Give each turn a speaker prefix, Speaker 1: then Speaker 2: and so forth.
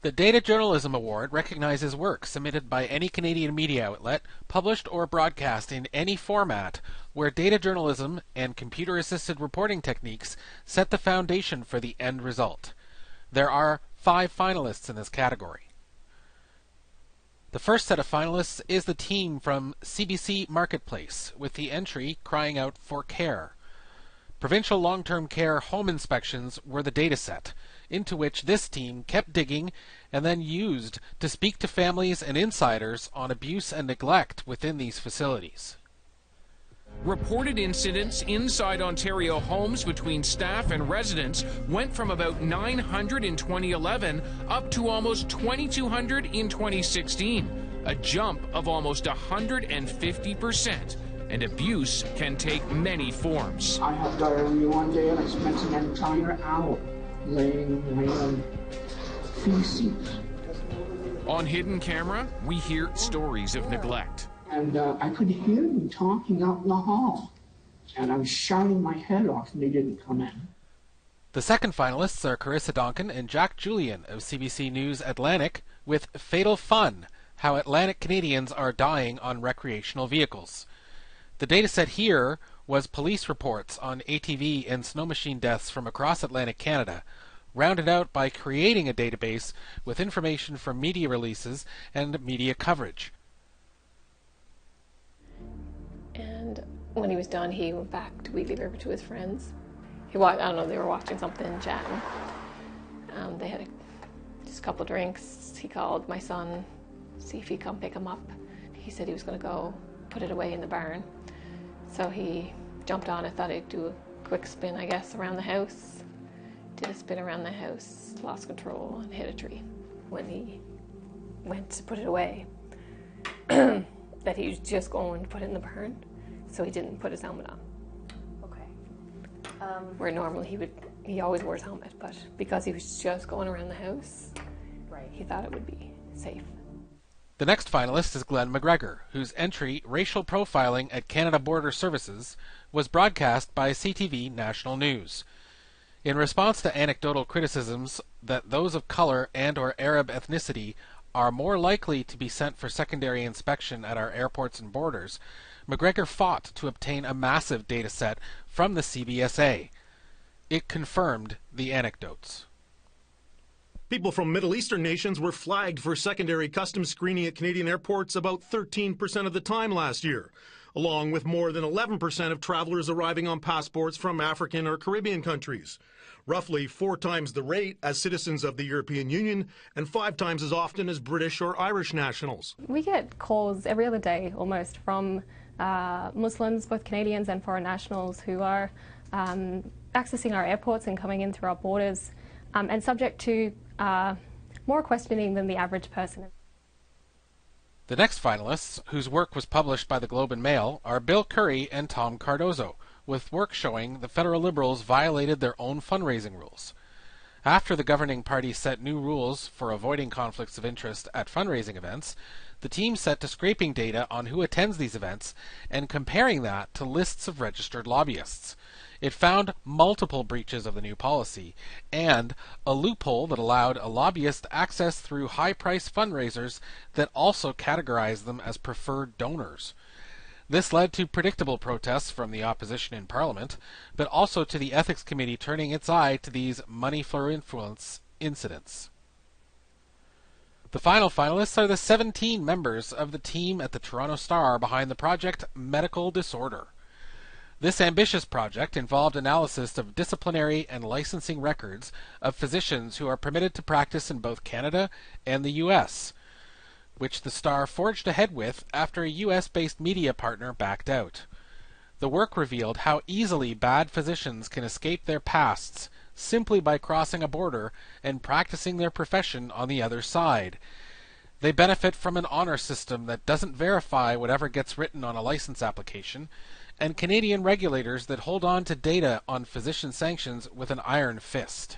Speaker 1: The Data Journalism Award recognizes work submitted by any Canadian media outlet, published or broadcast in any format, where data journalism and computer-assisted reporting techniques set the foundation for the end result. There are 5 finalists in this category. The first set of finalists is the team from CBC Marketplace, with the entry crying out for care. Provincial long-term care home inspections were the data set, into which this team kept digging and then used to speak to families and insiders on abuse and neglect within these facilities.
Speaker 2: Reported incidents inside Ontario homes between staff and residents went from about 900 in 2011 up to almost 2,200 in 2016, a jump of almost 150%. And abuse can take many forms.
Speaker 3: I had diarrhea one day and I spent an entire hour laying on feces.
Speaker 2: On hidden camera, we hear stories of neglect.
Speaker 3: And I could hear them talking out in the hall. And I was shouting my head off and they didn't come in.
Speaker 1: The second finalists are Carissa, Duncan and Julian of CBC News Atlantic with Fatal Fun, How Atlantic Canadians Are Dying on Recreational Vehicles. The dataset here was police reports on ATV and snow machine deaths from across Atlantic Canada, rounded out by creating a database with information from media releases and media coverage.
Speaker 4: And when he was done, he went back to Wheatley River to his friends. I don't know, they were watching something, chatting. They had just a couple drinks. He called my son, see if he'd come pick him up. He said he was going to go put it away in the barn. So he jumped on it, thought he'd do a quick spin, I guess, around the house. Did a spin around the house, lost control, and hit a tree. When he went to put it away, that he was just going to put it in the barn, so he didn't put his helmet on.
Speaker 5: Okay.
Speaker 4: Where normally he always wore his helmet, but because he was just going around the house,
Speaker 5: Right.
Speaker 4: he thought it would be safe.
Speaker 1: The next finalist is Mcgregor, whose entry, Racial Profiling at Canada Border Services, was broadcast by CTV National News. In response to anecdotal criticisms that those of color and or Arab ethnicity are more likely to be sent for secondary inspection at our airports and borders, Mcgregor fought to obtain a massive data set from the CBSA. It confirmed the anecdotes.
Speaker 6: People from Middle Eastern nations were flagged for secondary customs screening at Canadian airports about 13% of the time last year, along with more than 11% of travelers arriving on passports from African or Caribbean countries. Roughly 4 times the rate as citizens of the European Union and 5 times as often as British or Irish nationals.
Speaker 7: We get calls every other day almost from Muslims, both Canadians and foreign nationals, who are accessing our airports and coming in through our borders and subject to more questioning than the average person.
Speaker 1: The next finalists, whose work was published by the Globe and Mail, are Bill Curry and Tom Cardozo, with work showing the federal Liberals violated their own fundraising rules. After the governing party set new rules for avoiding conflicts of interest at fundraising events, the team set to scraping data on who attends these events and comparing that to lists of registered lobbyists. It found multiple breaches of the new policy and a loophole that allowed a lobbyist access through high-priced fundraisers that also categorized them as preferred donors. This led to predictable protests from the opposition in Parliament, but also to the Ethics Committee turning its eye to these money for influence incidents. The final finalists are the 17 members of the team at the Toronto Star behind the project Medical Disorder. This ambitious project involved analysis of disciplinary and licensing records of physicians who are permitted to practice in both Canada and the U.S., which the Star forged ahead with after a U.S.-based media partner backed out. The work revealed how easily bad physicians can escape their pasts simply by crossing a border and practicing their profession on the other side. They benefit from an honor system that doesn't verify whatever gets written on a license application, and Canadian regulators that hold on to data on physician sanctions with an iron fist.